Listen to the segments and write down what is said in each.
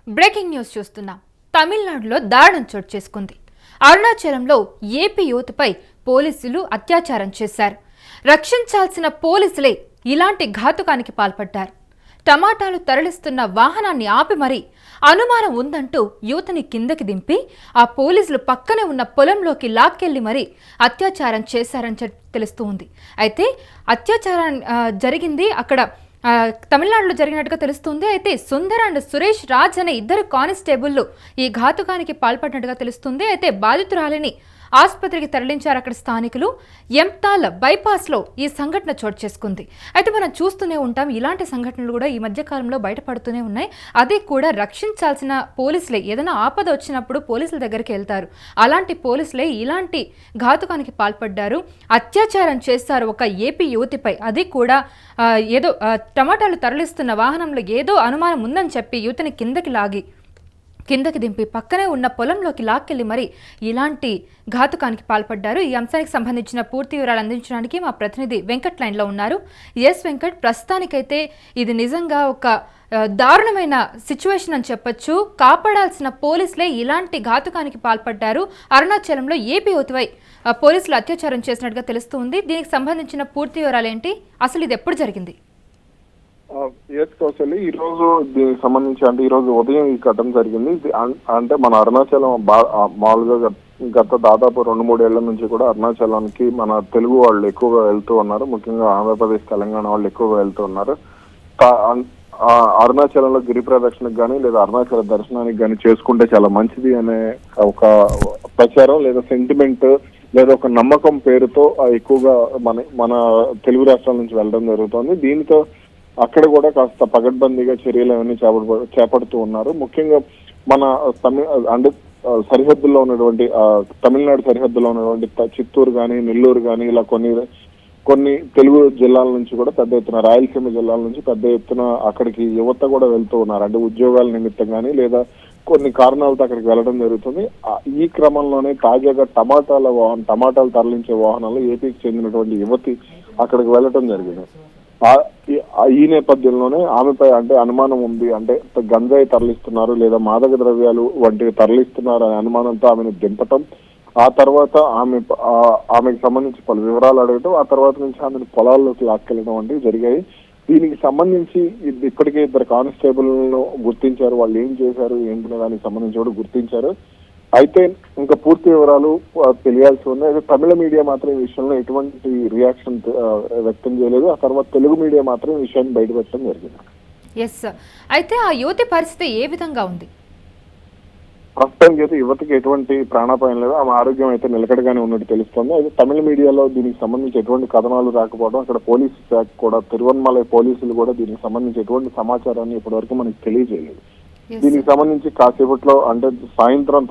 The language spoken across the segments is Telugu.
బ్రేకింగ్ న్యూస్ చూస్తున్నాం. తమిళనాడులో దారుణం చోటు చేసుకుంది. అరుణాచలంలో ఏపీ యువతపై పోలీసులు అత్యాచారం చేశారు. రక్షించాల్సిన పోలీసులే ఇలాంటి ఘాతుకానికి పాల్పడ్డారు. టమాటాలు తరలిస్తున్న వాహనాన్ని ఆపి మరీ అనుమానం ఉందంటూ యువతని కిందకి దింపి ఆ పోలీసులు పక్కనే ఉన్న పొలంలోకి లాక్కెళ్లి మరీ అత్యాచారం చేశారని తెలుస్తూ ఉంది. అయితే అత్యాచారం జరిగింది అక్కడ తమిళనాడులో జరిగినట్టుగా తెలుస్తుంది. అయితే సుందర్ అండ్ సురేష్ రాజ్ అనే ఇద్దరు కానిస్టేబుల్లు ఈ ఘాతుకానికి పాల్పడినట్టుగా తెలుస్తుంది. అయితే బాధితురాలిని ఆసుపత్రికి తరలించారు అక్కడ స్థానికులు. ఎంతాల్ బైపాస్లో ఈ సంఘటన చోటు చేసుకుంది. అయితే మనం చూస్తూనే ఉంటాం, ఇలాంటి సంఘటనలు కూడా ఈ మధ్యకాలంలో బయటపడుతూనే ఉన్నాయి. అది కూడా రక్షించాల్సిన పోలీసులే ఏదైనా ఆపద వచ్చినప్పుడు పోలీసుల దగ్గరికి వెళ్తారు. అలాంటి పోలీసులే ఇలాంటి ఘాతుకానికి పాల్పడ్డారు. అత్యాచారం చేస్తారు ఒక ఏపీ యువతిపై. అది కూడా ఏదో టమాటాలు తరలిస్తున్న వాహనంలో ఏదో అనుమానం ఉందని చెప్పి యువతిని కిందకి దింపి పక్కనే ఉన్న పొలంలోకి లాక్కెళ్లి మరి ఇలాంటి ఘాతుకానికి పాల్పడ్డారు. ఈ అంశానికి సంబంధించిన పూర్తి వివరాలు అందించడానికి మా ప్రతినిధి వెంకట్ లైన్లో ఉన్నారు. ఎస్ వెంకట్, ప్రస్తుతానికైతే ఇది నిజంగా ఒక దారుణమైన సిచ్యువేషన్ అని చెప్పొచ్చు. కాపాడాల్సిన పోలీసులే ఇలాంటి ఘాతుకానికి పాల్పడ్డారు. అరుణాచలంలో ఏపీ యువతిపై పోలీసులు అత్యాచారం చేసినట్టుగా తెలుస్తుంది. దీనికి సంబంధించిన పూర్తి వివరాలు ఏంటి, అసలు ఇది ఎప్పుడు జరిగింది? కౌశల్య, ఈ రోజు దీనికి సంబంధించి అంటే ఈ రోజు ఉదయం ఈ ఘటన జరిగింది. అంటే మన అరుణాచలం మామూలుగా గత దాదాపు 2-3 ఏళ్ల నుంచి కూడా అరుణాచలానికి మన తెలుగు వాళ్ళు ఎక్కువగా వెళ్తూ ఉన్నారు. ముఖ్యంగా ఆంధ్రప్రదేశ్, తెలంగాణ వాళ్ళు ఎక్కువగా వెళ్తూ ఉన్నారు. అరుణాచలంలో గిరి ప్రదక్షిణకు కానీ లేదా అరుణాచల దర్శనానికి కానీ చేసుకుంటే చాలా మంచిది అనే ఒక ప్రచారం లేదా సెంటిమెంట్ లేదా ఒక నమ్మకం పేరుతో ఎక్కువగా మన తెలుగు రాష్ట్రాల నుంచి వెళ్ళడం జరుగుతుంది. దీనితో అక్కడ కూడా కాస్త పగడ్బందీగా చర్యలు అవన్నీ చేపడుతూ ఉన్నారు. ముఖ్యంగా మన అంటే సరిహద్దుల్లో ఉన్నటువంటి తమిళనాడు సరిహద్దులో ఉన్నటువంటి చిత్తూరు కానీ, నెల్లూరు కానీ ఇలా కొన్ని తెలుగు జిల్లాల నుంచి కూడా పెద్ద ఎత్తున, రాయలసీమ జిల్లాల నుంచి పెద్ద ఎత్తున అక్కడికి యువత కూడా వెళ్తూ ఉన్నారు. అంటే ఉద్యోగాల నిమిత్తం కానీ లేదా కొన్ని కారణాలతో అక్కడికి వెళ్ళడం జరుగుతుంది. ఈ క్రమంలోనే తాజాగా టమాటాలు తరలించే వాహనాలు ఏపీకి చెందినటువంటి యువతి అక్కడికి వెళ్ళడం జరిగింది. ఈ నేపథ్యంలోనే ఆమెపై అంటే అనుమానం ఉంది, అంటే గంజాయి తరలిస్తున్నారు లేదా మాదక ద్రవ్యాలు వంటివి తరలిస్తున్నారు అనే అనుమానంతో ఆమెను దింపటం, ఆ తర్వాత ఆమెకు సంబంధించి పలు వివరాలు అడగటం, ఆ తర్వాత నుంచి ఆమెను పొలాల్లోకి లాక్కెళ్ళడం వంటివి జరిగాయి. దీనికి సంబంధించి ఇప్పటికే 2 కానిస్టేబుల్ను గుర్తించారు. వాళ్ళు ఏం చేశారు ఏంటనే దానికి సంబంధించి కూడా గుర్తించారు. అయితే ఇంకా పూర్తి వివరాలు తెలియాల్సి ఉంది. అయితే తమిళ మీడియా మాత్రం ఈ విషయంలో ఎటువంటి రియాక్షన్ వ్యక్తం చేయలేదు. ఆ తర్వాత తెలుగు మీడియా మాత్రం ఈ విషయాన్ని బయటపెట్టడం జరిగింది. ఎస్, అయితే ఆ యువతి పరిస్థితి ఏ విధంగా ఉంది? ప్రస్తుతానికి అయితే యువతికి ఎటువంటి ప్రాణాపాయం లేదు. ఆమె ఆరోగ్యం అయితే నిలకడగానే ఉన్నట్టు తెలుస్తోంది. అయితే తమిళ మీడియాలో దీనికి సంబంధించి ఎటువంటి కథనాలు రాకపోవడం, అక్కడ పోలీసు శాఖ కూడా తిరువన్మలై పోలీసులు కూడా దీనికి సంబంధించి ఎటువంటి సమాచారాన్ని ఇప్పటివరకు మనకి తెలియజేయలేదు. దీనికి సంబంధించి కాసేపట్లో అంటే సాయంత్రం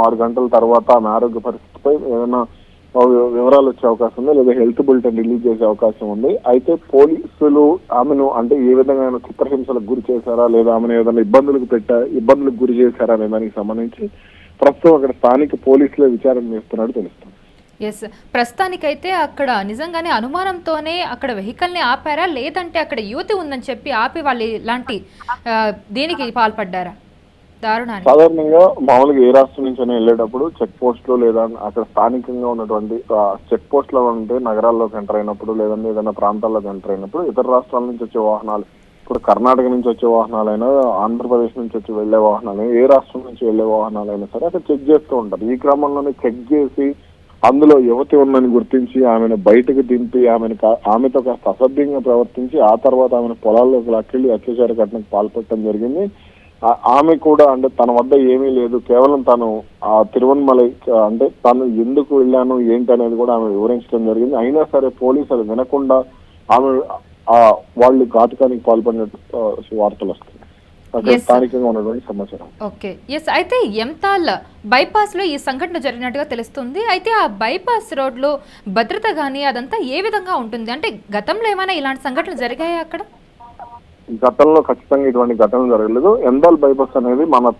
6 గంటల తర్వాత ఆమె ఆరోగ్య పరిస్థితిపై ఏదైనా వివరాలు వచ్చే అవకాశం ఉంది, లేదా హెల్త్ బులెటిన్ రిలీజ్ చేసే అవకాశం ఉంది. అయితే పోలీసులు ఆమెను అంటే ఏ విధంగా చిత్రహింసలకు గురి చేశారా లేదా ఆమెను ఏదైనా ఇబ్బందులకు గురి చేశారా అనే దానికి సంబంధించి ప్రస్తుతం అక్కడ స్థానిక పోలీసులే విచారణ చేస్తున్నట్టు తెలుస్తుంది. ఎస్, ప్రస్తుతానికైతే అక్కడ నిజంగానే అనుమానంతోనే అక్కడ వెహికల్ని ఆపారా, లేదంటే అక్కడ యువతి ఉందని చెప్పి ఆపి వాళ్ళు ఇలాంటి దీనికి పాల్పడ్డారా? దారుణాన్ని సాధారణంగా మామూలుగా ఏ రాష్ట్రం నుంచి వెళ్ళేటప్పుడు చెక్ పోస్టులు లేదా అక్కడ స్థానికంగా ఉన్నటువంటి చెక్ పోస్టులు ఉంటే నగరాల్లోకి ఎంటర్ అయినప్పుడు లేదంటే ఏదైనా ప్రాంతాల్లోకి ఎంటర్ అయినప్పుడు ఇతర రాష్ట్రాల నుంచి వచ్చే వాహనాలు, ఇప్పుడు కర్ణాటక నుంచి వచ్చే వాహనాలైనా, ఆంధ్రప్రదేశ్ నుంచి వచ్చి వెళ్లే వాహనాలైనా, ఏ రాష్ట్రం నుంచి వెళ్లే వాహనాలైనా సరే అక్కడ చెక్ చేస్తూ ఉంటారు. ఈ క్రమంలోనే చెక్ చేసి అందులో యువతి ఉందని గుర్తించి ఆమెను బయటకు దింపి ఆమెతో కాస్త అసభ్యంగా ప్రవర్తించి ఆ తర్వాత ఆమెను పొలాల్లోకి లాక్కెళ్లి అత్యాచార ఘటనకు పాల్పడటం జరిగింది. ఆమె కూడా అంటే తన వద్ద ఏమీ లేదు, కేవలం తను ఆ తిరువన్మలై అంటే తను ఎందుకు వెళ్ళాను ఏంటి అనేది కూడా ఆమె వివరించడం జరిగింది. అయినా సరే పోలీసులు వినకుండా ఆమె వాళ్ళు ఘాతుకానికి పాల్పడినట్టు వార్తలు వస్తాయి. స్థానికంగా ఉన్నటువంటి సమాచారం. ఓకే, ఎస్, అయితే ఎంతాల్ బైపాస్ లో ఈ సంఘటన జరిగినట్టుగా తెలుస్తుంది. అయితే ఆ బైపాస్ రోడ్ లో భద్రత గానీ అదంతా ఏ విధంగా ఉంటుంది? అంటే గతంలో ఏమైనా ఇలాంటి సంఘటనలు జరిగాయా అక్కడ? గతంలో ఖచ్చితంగా ఇటువంటి ఘటనలు జరగలేదు. ఎందాల్ బైపాస్ అనేది మన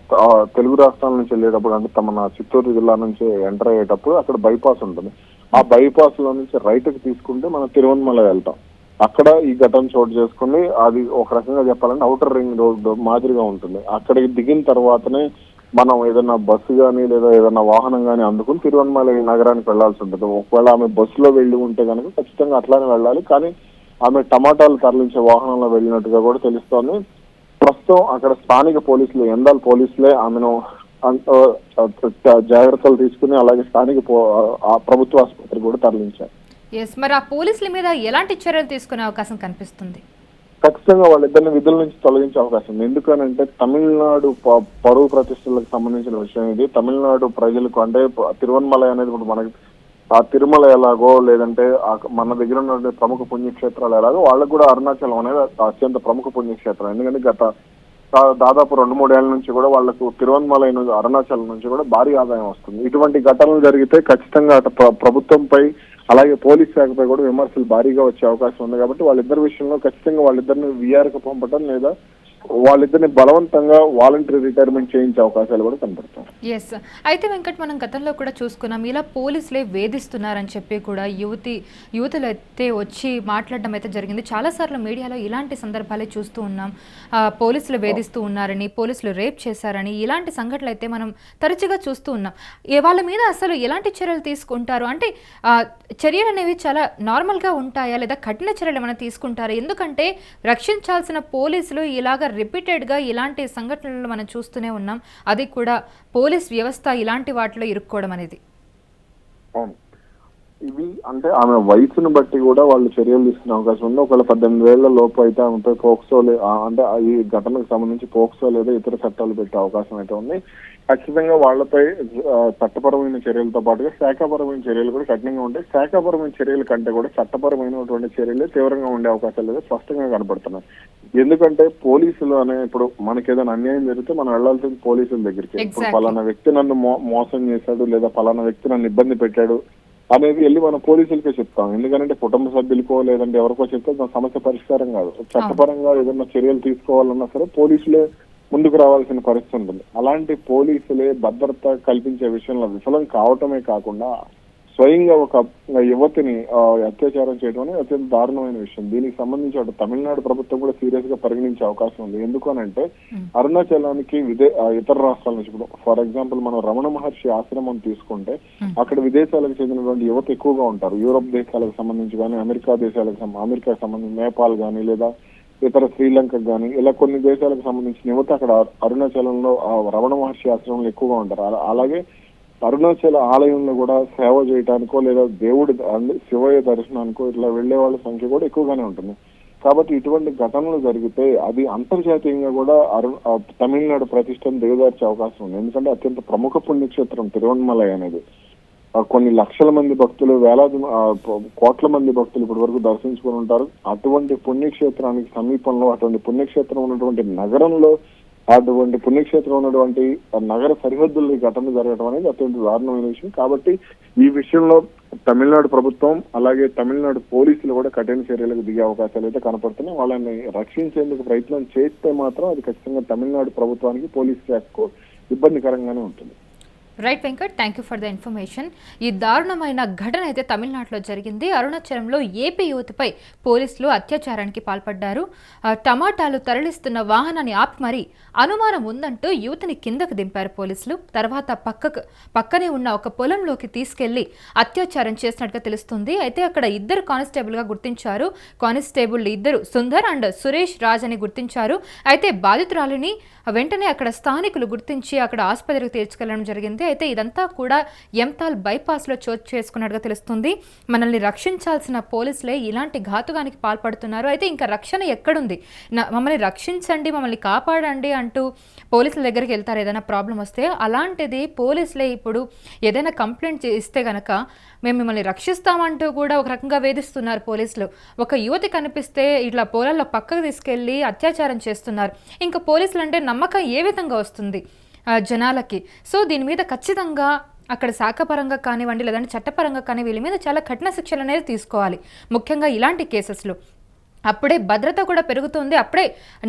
తెలుగు రాష్ట్రాల నుంచి వెళ్ళేటప్పుడు అంటే మన చిత్తూరు జిల్లా నుంచి ఎంటర్ అయ్యేటప్పుడు అక్కడ బైపాస్ ఉంటుంది. ఆ బైపాస్ లో నుంచి రైట్ కి తీసుకుంటే మనం తిరువన్మల వెళ్తాం. అక్కడ ఈ ఘటన చోటు చేసుకుని అది ఒక రకంగా చెప్పాలంటే ఔటర్ రింగ్ రోడ్ మాదిరిగా ఉంటుంది. అక్కడికి దిగిన తర్వాతనే మనం ఏదైనా బస్సు కానీ లేదా ఏదైనా వాహనం కానీ అందుకుని తిరువణమలై నగరానికి వెళ్లాల్సి ఉంటుంది. ఒకవేళ ఆమె బస్సులో వెళ్ళి ఉంటే కనుక ఖచ్చితంగా అట్లానే వెళ్ళాలి. కానీ ఆమె టమాటాలు తరలించే వాహనంలో వెళ్ళినట్టుగా కూడా తెలుస్తోంది. ప్రస్తుతం అక్కడ స్థానిక పోలీసులు, ఎందాల్ పోలీసులే ఆమెను జాగ్రత్తలు తీసుకుని అలాగే స్థానిక ప్రభుత్వ ఆసుపత్రికి కూడా తరలించారు. మరి ఆ పోలీసుల మీద ఎలాంటి చర్యలు తీసుకునే అవకాశం కనిపిస్తుంది? ఖచ్చితంగా వాళ్ళిద్దరిని విధుల నుంచి తొలగించే అవకాశం ఉంది. ఎందుకనంటే తమిళనాడు పరువు ప్రతిష్టలకు సంబంధించిన విషయం ఇది. తమిళనాడు ప్రజలకు అంటే తిరువణమలై అనేది ఇప్పుడు మనకి ఆ తిరుమల ఎలాగో లేదంటే మన దగ్గర ఉన్న ప్రముఖ పుణ్యక్షేత్రాలు ఎలాగో వాళ్ళకు కూడా అరుణాచలం అనేది అత్యంత ప్రముఖ పుణ్యక్షేత్రం. ఎందుకంటే దాదాపు 2-3 ఏళ్ల నుంచి కూడా వాళ్ళకు తిరువణమలై నుంచి అరుణాచలం నుంచి కూడా భారీ ఆదాయం వస్తుంది. ఇటువంటి ఘటనలు జరిగితే ఖచ్చితంగా అటు ప్రభుత్వంపై అలాగే పోలీస్ శాఖపై కూడా విమర్శలు భారీగా వచ్చే అవకాశం ఉంది. కాబట్టి వాళ్ళిద్దరి విషయంలో ఖచ్చితంగా వాళ్ళిద్దరిని వీఆర్కి పంపడం లేదా వాళ్ళిద్దరిని బలవంతంగా వాలంటరీ రిటైర్మెంట్ చేయించే అవకాశాలు కూడా కనబడతాయి. ఎస్, అయితే వెంకట్, మనం గతంలో కూడా చూసుకున్నాం ఇలా పోలీసులే వేధిస్తున్నారని చెప్పి కూడా యువతులు అయితే వచ్చి మాట్లాడడం అయితే జరిగింది. చాలాసార్లు మీడియాలో ఇలాంటి సందర్భాలే చూస్తూ ఉన్నాం. పోలీసులు వేధిస్తూ ఉన్నారని, పోలీసులు రేప్ చేశారని ఇలాంటి సంఘటనలు అయితే మనం తరచుగా చూస్తూ ఉన్నాం. వాళ్ళ మీద అసలు ఎలాంటి చర్యలు తీసుకుంటారు? అంటే చర్యలు అనేవి చాలా నార్మల్గా ఉంటాయా లేదా కఠిన చర్యలు ఏమైనా తీసుకుంటారా? ఎందుకంటే రక్షించాల్సిన పోలీసులు ఇలాగ రిపీటెడ్గా ఇలాంటి సంఘటనలు మనం చూస్తూనే ఉన్నాం. అది కూడా పోలీస్ వ్యవస్థ ఇలాంటి వాటిలో ఇరుక్కోవడం అనేది. ఇవి అంటే ఆమె వయసును బట్టి కూడా వాళ్ళు చర్యలు తీసుకునే అవకాశం ఉంది. ఒకవేళ 18 ఏళ్ల లోపు అయితే ఆమెపై పోక్సో అంటే ఈ ఘటనకు సంబంధించి పోక్సో లేదా ఇతర చట్టాలు పెట్టే అవకాశం అయితే ఉంది. ఖచ్చితంగా వాళ్లపై చట్టపరమైన చర్యలతో పాటుగా శాఖాపరమైన చర్యలు కూడా కఠినంగా ఉంటాయి. శాఖాపరమైన చర్యల కంటే కూడా చట్టపరమైనటువంటి చర్యలే తీవ్రంగా ఉండే అవకాశాలు లేదా స్పష్టంగా కనబడుతున్నాయి. ఎందుకంటే పోలీసులు అనే ఇప్పుడు మనకి ఏదైనా అన్యాయం జరిగితే మనం వెళ్లాల్సింది పోలీసుల దగ్గరికి. ఇప్పుడు పలానా వ్యక్తి నన్ను మోసం చేశాడు లేదా పలానా వ్యక్తి నన్ను ఇబ్బంది పెట్టాడు అనేది వెళ్ళి మనం పోలీసులకే చెప్తాం. ఎందుకంటే కుటుంబ సభ్యులకో లేదంటే ఎవరికో చెప్తే దాని సమస్య పరిష్కారం కాదు. చట్టపరంగా ఏదైనా చర్యలు తీసుకోవాలన్నా సరే పోలీసులే ముందుకు రావాల్సిన పరిస్థితి ఉంటుంది. అలాంటి పోలీసులే భద్రత కల్పించే విషయంలో విఫలం కావటమే కాకుండా స్వయంగా ఒక యువతిని అత్యాచారం చేయడం అనేది అత్యంత దారుణమైన విషయం. దీనికి సంబంధించి అటు తమిళనాడు ప్రభుత్వం కూడా సీరియస్ గా పరిగణించే అవకాశం ఉంది. ఎందుకనంటే అరుణాచలానికి ఇతర రాష్ట్రాల నుంచి ఇప్పుడు ఫర్ ఎగ్జాంపుల్ మనం రమణ మహర్షి ఆశ్రమం తీసుకుంటే అక్కడ విదేశాలకు చెందినటువంటి యువత ఎక్కువగా ఉంటారు. యూరోప్ దేశాలకు సంబంధించి కానీ అమెరికాకు సంబంధించి నేపాల్ కానీ లేదా ఇతర శ్రీలంకకు కానీ ఇలా కొన్ని దేశాలకు సంబంధించిన యువత అక్కడ అరుణాచలంలో రమణ మహర్షి ఆశ్రమంలో ఎక్కువగా ఉంటారు. అలాగే అరుణాచల ఆలయంలో కూడా సేవ చేయడానికో లేదా దేవుడి శివయ్య దర్శనానికో ఇట్లా వెళ్లే వాళ్ళ సంఖ్య కూడా ఎక్కువగానే ఉంటుంది. కాబట్టి ఇటువంటి ఘటనలు జరిగితే అది అంతర్జాతీయంగా కూడా తమిళనాడు ప్రతిష్టను దిగజార్చే అవకాశం ఉంది. ఎందుకంటే అత్యంత ప్రముఖ పుణ్యక్షేత్రం తిరువణమలై అనేది కొన్ని లక్షల మంది భక్తులు, వేలాది కోట్ల మంది భక్తులు ఇప్పటి వరకు దర్శించుకుని ఉంటారు. అటువంటి పుణ్యక్షేత్రానికి సమీపంలో అటువంటి పుణ్యక్షేత్రం ఉన్నటువంటి నగరంలో అటువంటి పుణ్యక్షేత్రం ఉన్నటువంటి నగర సరిహద్దుల్లో ఈ ఘటన జరగడం అనేది అత్యంత దారుణమైన విషయం. కాబట్టి ఈ విషయంలో తమిళనాడు ప్రభుత్వం అలాగే తమిళనాడు పోలీసులు కూడా కఠిన చర్యలకు దిగే అవకాశాలు అయితే కనపడుతున్నాయి. వాళ్ళని రక్షించేందుకు ప్రయత్నం చేస్తే మాత్రం అది ఖచ్చితంగా తమిళనాడు ప్రభుత్వానికి పోలీస్ శాఖకు ఇబ్బందికరంగానే ఉంటుంది. Right Venkat, thank you for the information. ఈ దారుణమైన ఘటన అయితే తమిళనాడులో జరిగింది. అరుణాచలంలో ఏపీ యువతిపై పోలీసులు అత్యాచారానికి పాల్పడ్డారు. టమాటాలు తరలిస్తున్న వాహనాన్ని ఆపి మరీ అనుమానం ఉందంటూ యువతిని కిందకు దింపారు పోలీసులు. తర్వాత పక్కనే ఉన్న ఒక పొలంలోకి తీసుకెళ్లి అత్యాచారం చేసినట్టుగా తెలుస్తుంది. అయితే అక్కడ ఇద్దరు కానిస్టేబుల్గా గుర్తించారు. కానిస్టేబుల్ ఇద్దరు సుందర్ అండ్ సురేష్ రాజ్ అని గుర్తించారు. అయితే బాధితురాలిని వెంటనే అక్కడ స్థానికులు గుర్తించి అక్కడ ఆసుపత్రికి తీసుకెళ్లడం జరిగింది. అయితే ఇదంతా కూడా ఎంతాల్ బైపాస్లో చోటు చేసుకున్నట్టుగా తెలుస్తుంది. మనల్ని రక్షించాల్సిన పోలీసులే ఇలాంటి ఘాతుకానికి పాల్పడుతున్నారు. అయితే ఇంకా రక్షణ ఎక్కడుంది? మమ్మల్ని రక్షించండి, మమ్మల్ని కాపాడండి అంటూ పోలీసుల దగ్గరికి వెళ్తారు ఏదైనా ప్రాబ్లం వస్తే. అలాంటిది పోలీసులే ఇప్పుడు ఏదైనా కంప్లైంట్ ఇస్తే గనక మేము మిమ్మల్ని రక్షిస్తామంటూ కూడా ఒక రకంగా వేధిస్తున్నారు పోలీసులు. ఒక యువతి కనిపిస్తే ఇట్లా పొలాల్లో పక్కకు తీసుకెళ్లి అత్యాచారం చేస్తున్నారు. ఇంకా పోలీసులు అంటే నమ్మకం ఏ విధంగా వస్తుంది జనాలకి? సో దీని మీద ఖచ్చితంగా అక్కడ శాఖపరంగా కానివ్వండి లేదంటే చట్టపరంగా కానీ వీళ్ళ మీద చాలా కఠిన శిక్షలు అనేది తీసుకోవాలి, ముఖ్యంగా ఇలాంటి కేసెస్లో. అప్పుడే భద్రత కూడా పెరుగుతుంది, అప్పుడే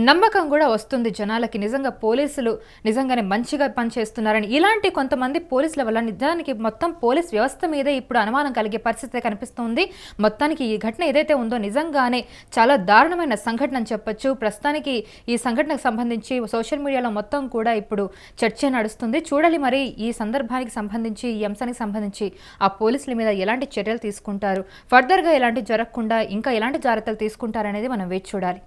నమ్మకం కూడా వస్తుంది జనాలకి, నిజంగా పోలీసులు నిజంగానే మంచిగా పనిచేస్తున్నారని. ఇలాంటి కొంతమంది పోలీసుల వల్ల నిజానికి మొత్తం పోలీస్ వ్యవస్థ మీదే ఇప్పుడు అనుమానం కలిగే పరిస్థితి కనిపిస్తుంది. మొత్తానికి ఈ ఘటన ఏదైతే ఉందో నిజంగానే చాలా దారుణమైన సంఘటన అని చెప్పొచ్చు. ప్రస్తుతానికి ఈ సంఘటనకు సంబంధించి సోషల్ మీడియాలో మొత్తం కూడా ఇప్పుడు చర్చ నడుస్తుంది. చూడాలి మరి ఈ సందర్భానికి సంబంధించి, ఈ అంశానికి సంబంధించి ఆ పోలీసుల మీద ఎలాంటి చర్యలు తీసుకుంటారు, ఫర్దర్గా ఎలాంటి జరగకుండా ఇంకా ఎలాంటి జాగ్రత్తలు తీసుకుంటారు అనేది మనం వేచి చూడాలి.